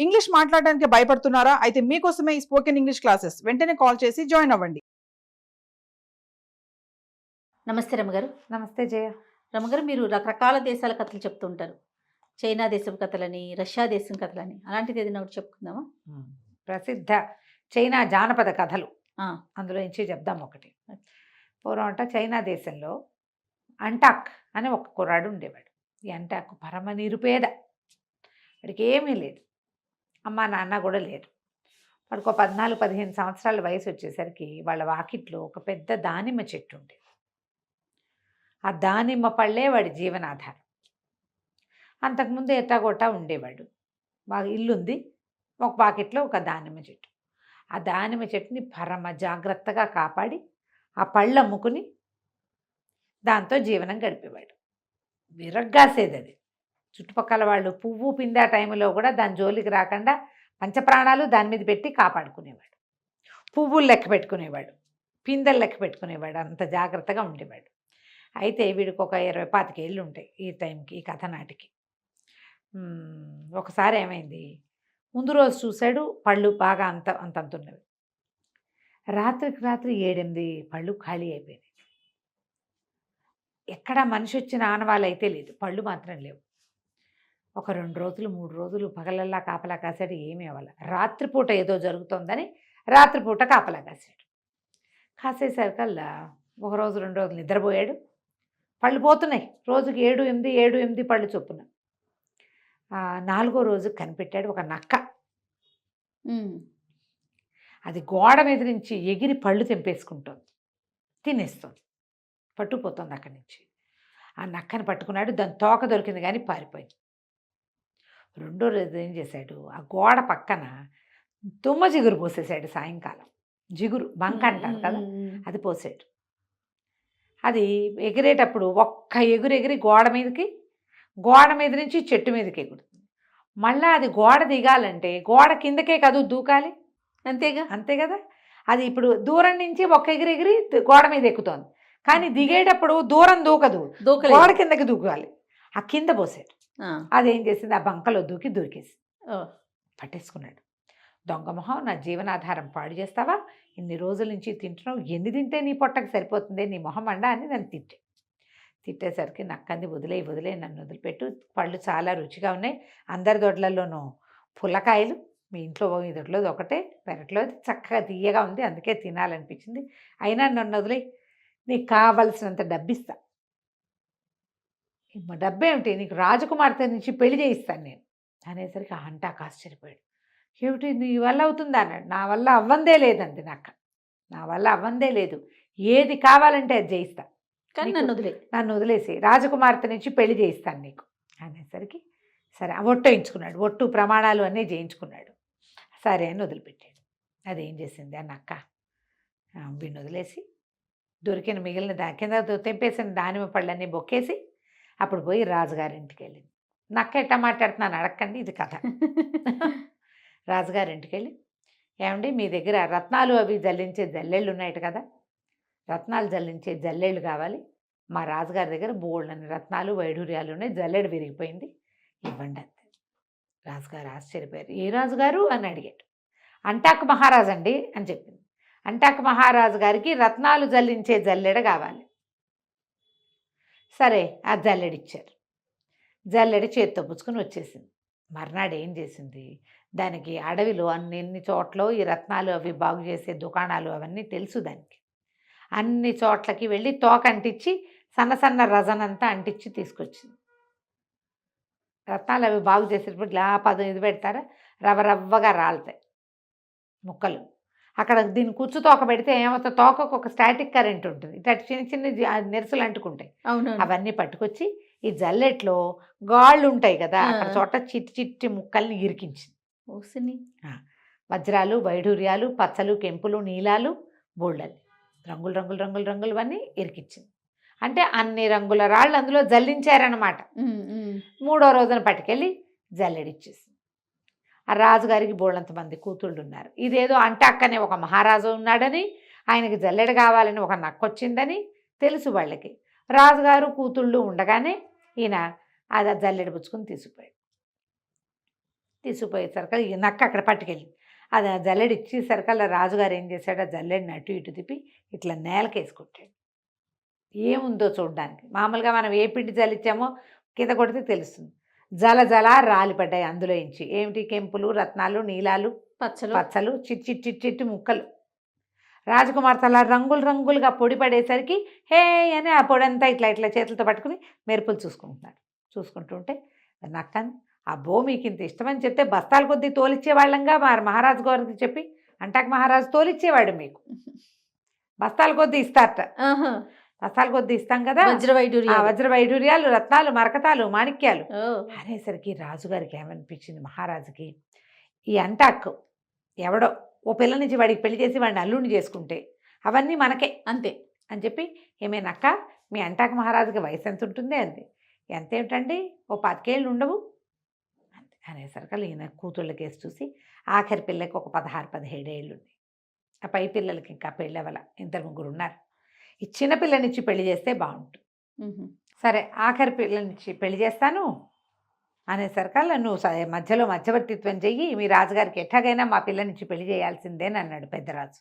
English మాట్లాడడానికి భయపడుతున్నారా? అయితే మీకోసమే ఈ స్పోకెన్ ఇంగ్లీష్ క్లాసెస్. వెంటనే కాల్ చేసి జాయిన్ అవ్వండి. నమస్తే రమగారు. నమస్తే జయ. రమగారు, మీరు రకరకాల దేశాల కథలు చెప్తూ ఉంటారు. చైనా దేశం కథలని, రష్యా దేశం కథలని, అలాంటిది ఏదైనా ఒకటి చెప్పుకుందామా? ప్రసిద్ధ చైనా జానపద కథలు ఆ, అందులో నుంచి చెప్దాం. ఒకటి పూర్వం అంట చైనా దేశంలో అంటాక్ అని ఒక కుర్రాడు ఉండేవాడు. ఈ అంటాక్ పరమ నిరుపేద, వాడికి ఏమీ లేదు, అమ్మ నాన్న కూడా లేరు. వాడికి ఒక 14-15 సంవత్సరాల వయసు వచ్చేసరికి వాళ్ళ వాకిట్లో ఒక పెద్ద దానిమ్మ చెట్టు ఉండేది. ఆ దానిమ్మ పళ్ళే వాడి జీవనాధారం. అంతకుముందు ఎట్టాగొట్టా ఉండేవాడు, బాగా ఇల్లుంది, ఒక పాకెట్లో ఒక దానిమ్మ చెట్టు. ఆ దానిమ్మ చెట్టుని పరమ జాగ్రత్తగా కాపాడి ఆ పళ్ళు అమ్ముకుని దాంతో జీవనం గడిపేవాడు. విరగ్గాసేది అది. చుట్టుపక్కల వాళ్ళు పువ్వు పిందా టైంలో కూడా దాని జోలికి రాకుండా పంచప్రాణాలు దాని మీద పెట్టి కాపాడుకునేవాడు. పువ్వులు లెక్క పెట్టుకునేవాడు, పిందెలు లెక్క పెట్టుకునేవాడు, అంత జాగ్రత్తగా ఉండేవాడు. అయితే వీడికి ఒక 20-25 ఏళ్ళు ఉంటాయి ఈ టైంకి, ఈ కథ నాటికి. ఒకసారి ఏమైంది, ముందు రోజు చూశాడు, పళ్ళు బాగా అంతంతున్నవి. రాత్రికి రాత్రి 7-8 పళ్ళు ఖాళీ అయిపోయినాయి. ఎక్కడ మనిషి వచ్చిన ఆనవాళ్ళు అయితే లేదు, పళ్ళు మాత్రం లేవు. ఒక 2 రోజులు 3 రోజులు పగలల్లా కాపలా కాసాడు, ఏమీ అవ్వాలి. రాత్రిపూట ఏదో జరుగుతోందని రాత్రిపూట కాపలా కాసాడు. కాసేసరికల్లా 1 రోజు 2 రోజులు నిద్రపోయాడు, పళ్ళు పోతున్నాయి. రోజుకి 7-8 పళ్ళు చొప్పున. 4వ రోజు కనిపెట్టాడు ఒక నక్క. అది గోడ మీద నుంచి ఎగిరి పళ్ళు తెంపేసుకుంటుంది, తినేస్తుంది, పట్టుకుపోతుంది అక్కడి నుంచి. ఆ నక్కని పట్టుకున్నాడు, దాని తోక దొరికింది కానీ పారిపోయింది. 2వ రోజు ఏం చేశాడు, ఆ గోడ పక్కన తుమ్మ జిగురు పోసేసాడు. సాయంకాలం జిగురు బంక అంటారు కదా, అది పోసాడు. అది ఎగిరేటప్పుడు ఒక్క ఎగిరి గోడ మీద నుంచి చెట్టు మీదకి ఎగురుతుంది. మళ్ళీ అది గోడ దిగాలంటే గోడ కిందకే కాదు దూకాలి, అంతే కదా. అది ఇప్పుడు దూరం నుంచి ఒక్క ఎగిరి గోడ మీద ఎక్కుతోంది, కానీ దిగేటప్పుడు దూరం దూకదు, గోడ కిందకి దూకాలి. ఆ కింద పోసాడు. అదేం చేసింది, ఆ బంకలో దూకేసి పట్టేసుకున్నాడు. దొంగ మొహం, నా జీవనాధారం పాడు చేస్తావా, ఇన్ని రోజుల నుంచి తింటున్నావు, ఎన్ని తింటే నీ పొట్టకు సరిపోతుంది, నీ మొహం అండా అని నన్ను తిట్టేసరికి నక్కంది, వదిలే నన్ను వదిలిపెట్టు, పళ్ళు చాలా రుచిగా ఉన్నాయి, అందరి దొడ్లలోనూ పుల్లకాయలు, మీ ఇంట్లో ఈ దొడ్లోది ఒకటే, పెరట్లోది చక్కగా తీయగా ఉంది, అందుకే తినాలనిపించింది, అయినా నన్ను వదిలే, నీకు కావలసినంత డబ్బిస్తా. డబ్బేమిటి, నీకు రాజకుమార్తె నుంచి పెళ్లి చేయిస్తాను నేను అనేసరికి అంటాక ఆశ్చర్యపోయాడు. ఏమిటి నీ వల్ల అవుతుందా అన్నాడు. నా వల్ల అవ్వందే లేదండి, నా వల్ల అవ్వందే లేదు, ఏది కావాలంటే అది చేయిస్తా, కానీ నన్ను వదిలేసి రాజకుమార్తె నుంచి పెళ్లి చేయిస్తాను నీకు అనేసరికి సరే ఒట్టు వేయించుకున్నాడు, ఒట్టు ప్రమాణాలు అన్నీ చేయించుకున్నాడు. సరే అని వదిలిపెట్టాడు. అదేం చేసింది ఆ నక్క, వీడిని వదిలేసి దొరికిన మిగిలిన కింద తెంపేసిన దానిమ్మ పళ్ళన్నీ బొక్కేసి అప్పుడు పోయి రాజుగారింటికి వెళ్ళింది. నక్క ఎట్టా మాట్లాడుతున్నాను అడగండి, ఇది కథ. రాజుగారింటికి వెళ్ళి, ఏమండి మీ దగ్గర రత్నాలు అవి జల్లించే జల్లెళ్ళు ఉన్నాయట కదా, రత్నాలు జల్లించే జల్లెళ్ళు కావాలి, మా రాజుగారి దగ్గర బోల్డని రత్నాలు వైఢూర్యాలు ఉన్నాయి, జల్లెడు విరిగిపోయింది, ఇవ్వండి అంతే. రాజుగారు ఆశ్చర్యపోయారు. ఏ రాజుగారు అని అడిగాడు. అంటాక్ మహారాజు అండి అని చెప్పింది. అంటాక్ మహారాజు గారికి రత్నాలు జల్లించే జల్లెడ కావాలి. సరే ఆ జల్లెడిచ్చారు. జల్లెడి చేత్తో పుచ్చుకొని వచ్చేసింది. మర్నాడు ఏం చేసింది, దానికి అడవిలో అన్ని చోట్ల ఈ రత్నాలు అవి బాగు చేసే దుకాణాలు అవన్నీ తెలుసు దానికి. అన్ని చోట్లకి వెళ్ళి తోక అంటించి సన్న రజనంతా అంటించి తీసుకొచ్చింది. రత్నాలు అవి బాగు చేసేటప్పుడు ఇలా ఇది పెడతారా, రవ్వగా రాలుతాయి ముక్కలు. అక్కడ దీన్ని కుచ్చు తోక పెడితే ఏమవుతుంది, తోకకు ఒక స్టాటిక్ కరెంట్ ఉంటుంది, ఇట్లా చిన్న నెరుసులు అంటుకుంటాయి, అవన్నీ పట్టుకొచ్చి ఈ జల్లెట్లో గాళ్ళు ఉంటాయి కదా, అక్కడ చోట చిట్టి ముక్కల్ని ఇరికించింది. వజ్రాలు వైఢూర్యాలు పచ్చలు కెంపులు నీలాలు బోళ్ళని రంగులు అన్నీ ఇరికించింది. అంటే అన్ని రంగుల రాళ్ళు అందులో జల్లించారనమాట. 3వ రోజున పట్టుకెళ్ళి జల్లెడిచ్చేసింది. ఆ రాజుగారికి బోళ్ళంతమంది కూతుళ్ళు ఉన్నారు. ఇదేదో అంటాక్కనే ఒక మహారాజు ఉన్నాడని, ఆయనకి జల్లెడ కావాలని ఒక నక్కొచ్చిందని తెలుసు వాళ్ళకి. రాజుగారు కూతుళ్ళు ఉండగానే ఈయన అది జల్లెడ పుచ్చుకొని తీసుకుపోయాడు. తీసుకుపోయేసరికి ఈ నక్క అక్కడ పట్టుకెళ్ళి అది ఆ జల్లెడి ఇచ్చేసరికల్లా రాజుగారు ఏం చేశాడు, ఆ జల్లెడిని అటు ఇటు తిప్పి ఇట్లా నేలకేసుకుంటాడు. ఏముందో చూడడానికి. మామూలుగా మనం ఏ పిండి జల్లిచ్చామో కింద కొడితే తెలుస్తుంది. జల జల రాలిపడ్డాయి అందులో ఇంచి. ఏమిటి? కెంపులు, రత్నాలు, నీలాలు, పచ్చలు, చిట్టి ముక్కలు. రాజకుమార్తె అలా రంగులు రంగులుగా పొడి పడేసరికి హే అని ఆ పొడంతా ఇట్లా ఇట్లా చేతులతో పట్టుకుని మెరుపులు చూసుకుంటున్నారు. చూసుకుంటుంటే నక్కని అబ్బో మీకు ఇంత ఇష్టమని చెప్తే బస్తాల కొద్దీ తోలిచ్చేవాళ్ళంగా మహారాజు గారికి చెప్పి అంటాక మహారాజు తోలిచ్చేవాడు, మీకు బస్తాల కొద్దీ ఇస్తారట. బస్తాల కొద్దీ ఇస్తాం కదా, వజ్ర వైడూర్యాలు, రత్నాలు, మరకతాలు, మాణిక్యాలు అనేసరికి రాజుగారికి ఏమనిపించింది, మహారాజుకి ఈ అంటాక్ ఎవడో ఓ పిల్ల నుంచి వాడికి పెళ్లి చేసి వాడిని అల్లుడిని చేసుకుంటే అవన్నీ మనకే అంతే అని చెప్పి, ఏమేనక్క మీ అంటాక మహారాజుకి వయసు ఎంత ఉంటుంది అంతే. ఎంతేమిటండి, ఓ 25 ఏళ్ళు ఉండవు అంతే అనేసరికి ఈయన కూతుళ్ళ కేసు చూసి ఆఖరి పిల్లకి ఒక 16-17 ఏళ్ళు ఉన్నాయి. ఆ పై పిల్లలకి ఇంకా పెళ్ళి అవ్వాల, 2-3 ఉన్నారు. ఈ చిన్న పిల్లనిచ్చి పెళ్లి చేస్తే బాగుంటుంది. సరే ఆఖరి పిల్లనిచ్చి పెళ్లి చేస్తాను అనేసరికల్లా నువ్వు మధ్యలో మధ్యవర్తిత్వం చెయ్యి, మీ రాజుగారికి ఎట్లాగైనా మా పిల్లనిచ్చి పెళ్లి చేయాల్సిందేని అన్నాడు పెద్దరాజు.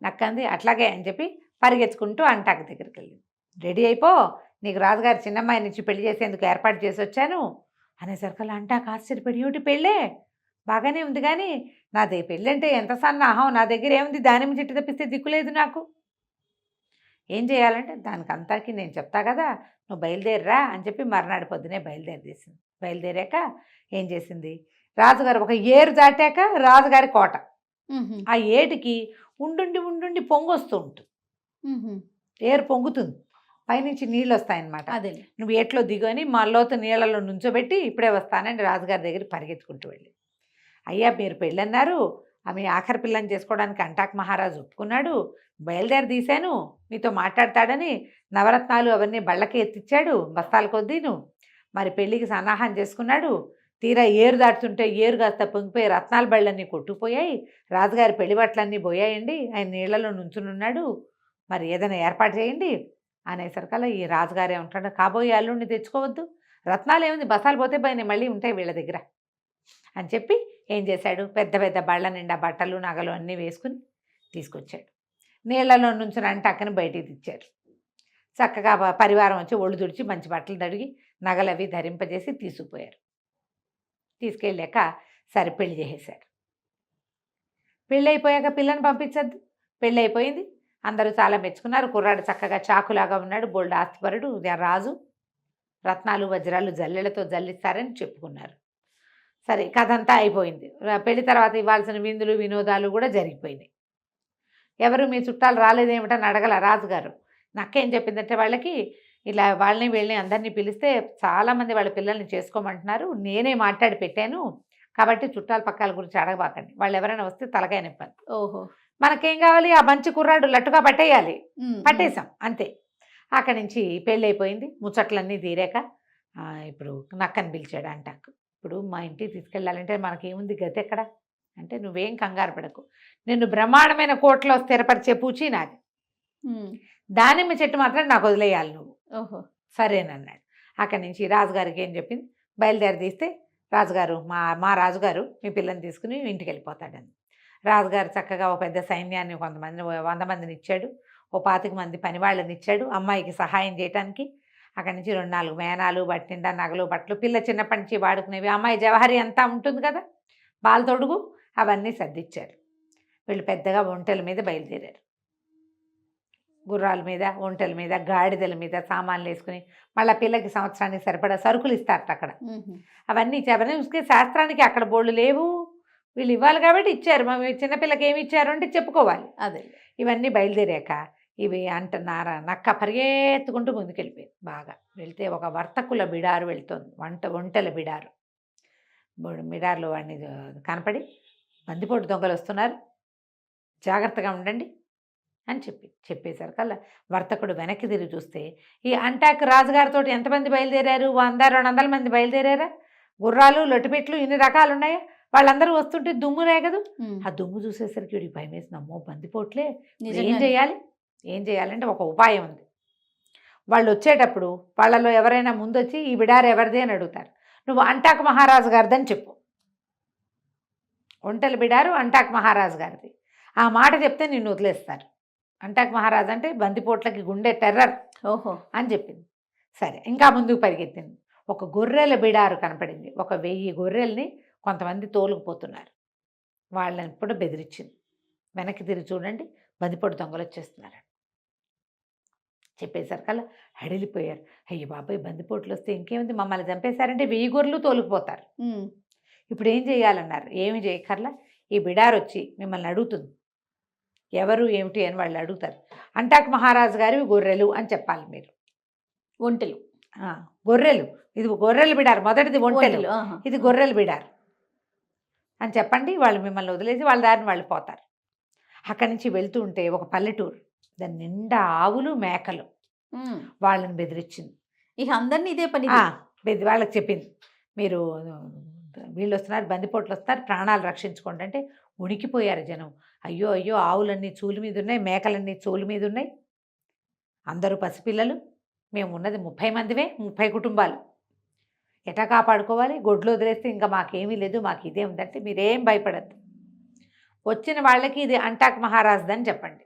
నక్కంది అట్లాగే అని చెప్పి పరిగెత్తుకుంటూ అంటాక దగ్గరికి వెళ్ళింది. రెడీ అయిపో, నీకు రాజుగారు చిన్నమ్మాయి నుంచి పెళ్లి చేసేందుకు ఏర్పాటు చేసి వచ్చాను అనేసరికల్లా అంటాక ఆశ్చర్యపడి, ఏమిటి పెళ్ళే బాగానే ఉంది కానీ నాది పెళ్ళంటే ఎంత సన్నాహం, నా దగ్గర ఏముంది, దానిమ్మ చెట్టు తప్పిస్తే దిక్కులేదు నాకు, ఏం చేయాలంటే దానికి అంతకి నేను చెప్తా కదా, నువ్వు బయలుదేరరా అని చెప్పి మర్నాడు పొద్దునే బయలుదేరేసింది. బయలుదేరాక ఏం చేసింది, రాజుగారు ఒక ఏరు దాటాక రాజుగారి కోట, ఆ ఏటికి ఉండుండి పొంగొస్తూ ఉంటుంది. ఏరు పొంగుతుంది, పైనుంచి నీళ్ళు వస్తాయన్నమాట. అదే నువ్వు ఏట్లో దిగుని మా లోతు నీళ్ళలో నుంచోబెట్టి ఇప్పుడే వస్తానని రాజుగారి దగ్గర పరిగెత్తుకుంటూ వెళ్ళి, అయ్యా మీరు పెళ్ళన్నారు, ఆమె ఆఖరి పిల్లని చేసుకోవడానికి అంటాక్ మహారాజు ఒప్పుకున్నాడు, బయలుదేరి తీశాను, మీతో మాట్లాడతాడని నవరత్నాలు అవన్నీ బళ్ళకి ఎత్తిచ్చాడు బస్తాల కొద్దీను, మరి పెళ్ళికి సన్నాహం చేసుకున్నాడు. తీరా ఏరు దాటుతుంటే ఏరు కాస్త పొంగిపోయి రత్నాల బళ్ళన్నీ కొట్టుకుపోయాయి, రాజుగారి పెళ్లి బట్టలన్నీ పోయాయండి, ఆయన నీళ్లలో నుంచునున్నాడు, మరి ఏదైనా ఏర్పాటు చేయండి అనేసరికల్లా ఈ రాజుగారే ఉంటాడు, కాబోయే అల్లుడిని తెచ్చుకోవద్దు, రత్నాలు ఏముంది బస్తాలు పోతే పోయినాయి మళ్ళీ ఉంటాయి వీళ్ళ దగ్గర అని చెప్పి ఏం చేశాడు, పెద్ద పెద్ద బళ్ళ నిండా బట్టలు నగలు అన్నీ వేసుకుని తీసుకొచ్చాడు. నీళ్లలో నుంచుని అంటాకని బయటికి తెచ్చారు. చక్కగా పరివారం వచ్చి ఒళ్ళు తుడిచి మంచి బట్టలు తడిగి నగలవి ధరింపజేసి తీసుకుపోయారు. తీసుకెళ్ళాక సరే పెళ్లి చేసేశారు. పెళ్ళి అయిపోయాక పిల్లని పంపించద్దు, పెళ్ళి అయిపోయింది, అందరూ చాలా మెచ్చుకున్నారు. కుర్రాడు చక్కగా చాకులాగా ఉన్నాడు, బోల్డ్ ఆస్తిపరుడు, రాజు, రత్నాలు వజ్రాలు జల్లెలతో జల్లిస్తారని చెప్పుకున్నారు. సరే కథ అంతా అయిపోయింది. పెళ్లి తర్వాత ఇవ్వాల్సిన విందులు వినోదాలు కూడా జరిగిపోయినాయి. ఎవరు మీ చుట్టాలు రాలేదేమిటని అడగల రాజుగారు. నక్కేం చెప్పిందంటే వాళ్ళకి ఇలా వాళ్ళని వీళ్ళని అందరినీ పిలిస్తే చాలామంది వాళ్ళ పిల్లల్ని చేసుకోమంటున్నారు, నేనే మాట్లాడి పెట్టాను కాబట్టి చుట్టాల పక్కల గురించి అడగబాకండి, వాళ్ళు ఎవరైనా వస్తే తలకాయ నింపాలి. ఓహో మనకేం కావాలి, ఆ మంచి కుర్రాడు లట్టుగా పట్టేయాలి, పట్టేశాం అంతే. అక్కడి నుంచి పెళ్ళి అయిపోయింది, ముచ్చట్లన్నీ తీరాక ఇప్పుడు నక్కని పిలిచాడు అంటాకు. ఇప్పుడు మా ఇంటికి తీసుకెళ్ళాలంటే మనకేముంది గతి ఎక్కడ అంటే, నువ్వేం కంగారు పడకు, నిన్ను బ్రహ్మాండమైన కోటలో స్థిరపరిచే పూచి నాది, దానిమ్మ చెట్టు మాత్రం నాకు వదిలేయాలి నువ్వు. ఓహో సరేనన్నాడు. అక్కడి నుంచి రాజుగారికి ఏం చెప్పింది, బయలుదేరి తీస్తే రాజుగారు మా రాజుగారు మీ పిల్లని తీసుకుని ఇంటికి వెళ్ళిపోతాడని. రాజుగారు చక్కగా ఒక పెద్ద సైన్యాన్ని 100 మందిని ఇచ్చాడు, ఓ 25 మంది పనివాళ్ళని ఇచ్చాడు అమ్మాయికి సహాయం చేయడానికి. అక్కడి నుంచి 2-4 మేనాలు, బట్టిండా, నగలు, బట్టలు, పిల్ల చిన్నప్పటి నుంచి వాడుకునేవి, అమ్మాయి జవహరి అంతా ఉంటుంది కదా, బాల తొడుగు అవన్నీ సర్దిచ్చారు. వీళ్ళు పెద్దగా ఒంటెల మీద బయలుదేరారు. గుర్రాల మీద, ఒంటెల మీద, గాడిదల మీద సామాన్లు వేసుకుని మళ్ళీ పిల్లకి సంవత్సరానికి సరిపడా సరుకులు ఇస్తారట అక్కడ. అవన్నీ ఇచ్చారు. శాస్త్రానికి అక్కడ బోర్డు లేవు, వీళ్ళు ఇవ్వాలి కాబట్టి ఇచ్చారు. మా చిన్నపిల్లకి ఏమి ఇచ్చారు అంటే చెప్పుకోవాలి. అదే ఇవన్నీ బయలుదేరాక ఇవి అంటున్నారా నక్క పరిగెత్తుకుంటూ ముందుకెళ్ళిపోయింది. బాగా వెళ్తే ఒక వర్తకుల బిడారు వెళ్తుంది, ఒంటెల బిడారు. బిడారులో వాడిని కనపడి, బందిపోటు దొంగలు వస్తున్నారు, జాగ్రత్తగా ఉండండి అని చెప్పేసరికల్లా వర్తకుడు వెనక్కి తిరిగి చూస్తే ఈ అంటాక్ రాజుగారితో ఎంతమంది బయలుదేరారు, 100-200 మంది బయలుదేరారా, గుర్రాలు, లొట్టిపెట్లు ఇన్ని రకాలు ఉన్నాయా, వాళ్ళందరూ వస్తుంటే దుమ్ము రేగదు. ఆ దుమ్ము చూసేసరికి వీడికి భయం వేసింది, అమ్మో బందిపోట్లే, ఏం చేయాలంటే ఒక ఉపాయం ఉంది. వాళ్ళు వచ్చేటప్పుడు వాళ్ళలో ఎవరైనా ముందొచ్చి ఈ బిడారు ఎవరిది అని అడుగుతారు, నువ్వు అంటాక మహారాజు గారిదని చెప్పు, ఒంటెల బిడారు అంటాక్ మహారాజు గారిది. ఆ మాట చెప్తే నిన్ను వదిలేస్తారు. అంటాక్ మహారాజు అంటే బందిపోట్లకి గుండె టెర్రర్ ఓహో. అని చెప్పింది. సరే, ఇంకా ముందుకు పరిగెత్తింది. ఒక గొర్రెల బిడారు కనపడింది. 1000 గొర్రెల్ని కొంతమంది తోలుకుపోతున్నారు. వాళ్ళని కూడా బెదిరించింది. వెనక్కి తిరిగి చూడండి, బందిపోటు దొంగలు వచ్చేస్తున్నారు చెప్పేసరికల్లా హడిలిపోయారు. అయ్యి బాబాయ్, బందిపోట్లు వస్తే ఇంకేముంది, మమ్మల్ని చంపేశారంటే 1000 గొర్రెలు తోలుకుపోతారు. ఇప్పుడు ఏం చేయాలన్నారు. ఏమి చేయక్కర్లా, ఈ బిడారు వచ్చి మిమ్మల్ని అడుగుతుంది, ఎవరు ఏమిటి అని వాళ్ళు అడుగుతారు. అంటాక్ మహారాజు గారి గొర్రెలు అని చెప్పాలి మీరు. ఒంటెలు. గొర్రెలు, ఇది గొర్రెల బిడారు, మొదటిది ఒంటెలు, ఇది గొర్రెల బిడారు అని చెప్పండి. వాళ్ళు మిమ్మల్ని వదిలేసి వాళ్ళ దారిని వాళ్ళు పోతారు. అక్కడి నుంచి వెళ్తూ ఉంటే ఒక పల్లెటూరు, దాని నిండా ఆవులు మేకలు. వాళ్ళని బెదిరించింది. ఇక అందరినీ ఇదే పని. వాళ్ళకి చెప్పింది, మీరు వీళ్ళు వస్తున్నారు, బందిపోట్లు వస్తారు, ప్రాణాలు రక్షించుకోండి అంటే ఉనికిపోయారు జనం. అయ్యో అయ్యో, ఆవులన్నీ చూలు మీద ఉన్నాయి, మేకలన్నీ చూలు మీద ఉన్నాయి, అందరూ పసిపిల్లలు, మేము ఉన్నది 30 మందివే, 30 కుటుంబాలు, ఎటా కాపాడుకోవాలి, గొడ్లు వదిలేస్తే ఇంకా మాకేమీ లేదు, మాకు ఇదే ఉందంటే మీరేం భయపడద్దు, వచ్చిన వాళ్ళకి ఇది అంటాక్ మహారాజుదని చెప్పండి.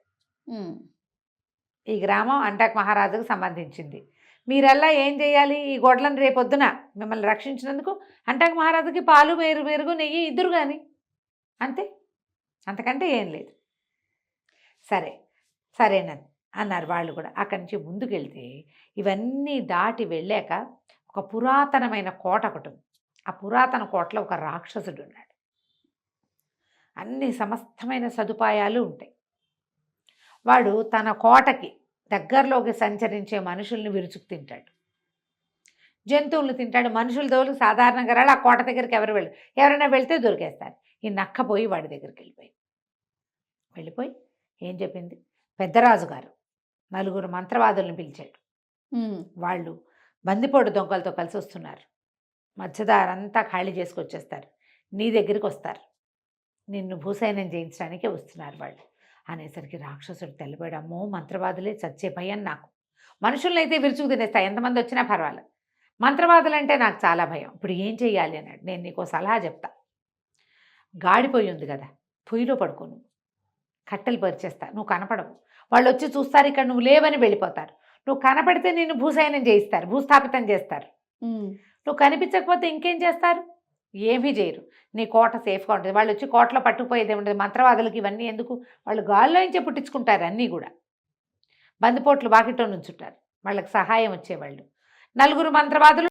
ఈ గ్రామం అంటాక్ మహారాజుకు సంబంధించింది. మీరల్లా ఏం చేయాలి, ఈ గొడ్లను రేపొద్దున మిమ్మల్ని రక్షించినందుకు అంటాక్ మహారాజుకి పాలు పెరుగు నెయ్యి ఇద్దరు కానీ, అంతే, అంతకంటే ఏం లేదు. సరేనని అన్నారు వాళ్ళు కూడా. అక్కడి నుంచి ముందుకెళ్తే ఇవన్నీ దాటి వెళ్ళాక ఒక పురాతనమైన కోట ఒకటి ఉంది. ఆ పురాతన కోటలో ఒక రాక్షసుడు ఉన్నాడు. అన్ని సమస్తమైన సదుపాయాలు ఉంటాయి. వాడు తన కోటకి దగ్గరలోకి సంచరించే మనుషుల్ని విరుచుకు తింటాడు, జంతువులు తింటాడు. మనుషుల దోలకు సాధారణంగా రాడు. ఆ కోట దగ్గరికి ఎవరైనా వెళ్తే దొరికేస్తారు. ఈ నక్కపోయి వాడి దగ్గరికి వెళ్ళిపోయి ఏం చెప్పింది, పెద్దరాజు గారు 4 మంత్రవాదులను పిలిచాడు. వాళ్ళు బందిపోటు దొంగలతో కలిసి వస్తున్నారు, మధ్యదారంతా ఖాళీ చేసుకొచ్చేస్తారు, నీ దగ్గరికి వస్తారు, నిన్ను భూసైనం చేయించడానికే వస్తున్నారు వాళ్ళు అనేసరికి రాక్షసుడు తెల్లబోయాడు. అమ్మో, మంత్రవాదులే, చచ్చే భయం నాకు. మనుషులనైతే విరుచుకు తినేస్తా, ఎంతమంది వచ్చినా పర్వాలేదు, మంత్రవాదులంటే నాకు చాలా భయం. ఇప్పుడు ఏం చెయ్యాలి అన్నాడు. నేను నీకు సలహా చెప్తా. గాడిపోయి ఉంది కదా, పొయ్యిలో పడుకోను, కట్టెలు పరిచేస్తా, నువ్వు కనపడవు, వాళ్ళు వచ్చి చూస్తారు, ఇక్కడ నువ్వు లేవని వెళ్ళిపోతారు. నువ్వు కనపడితే నిన్ను భూసైనం చేయిస్తారు, భూస్థాపితం చేస్తారు. నువ్వు కనిపించకపోతే ఇంకేం చేస్తారు, ఏమీ చేయరు. నీ కోట సేఫ్గా ఉంటుంది. వాళ్ళు వచ్చి కోటలో పట్టుకుపోయేది ఏముంటుంది, మంత్రవాదులకి ఇవన్నీ ఎందుకు, వాళ్ళు గాల్లోంచే పుట్టించుకుంటారు అన్నీ కూడా. బందిపోట్లు వాకిట్లో నుంచుంటారు, వాళ్ళకి సహాయం వచ్చేవాళ్ళు. 4 మంత్రవాదులు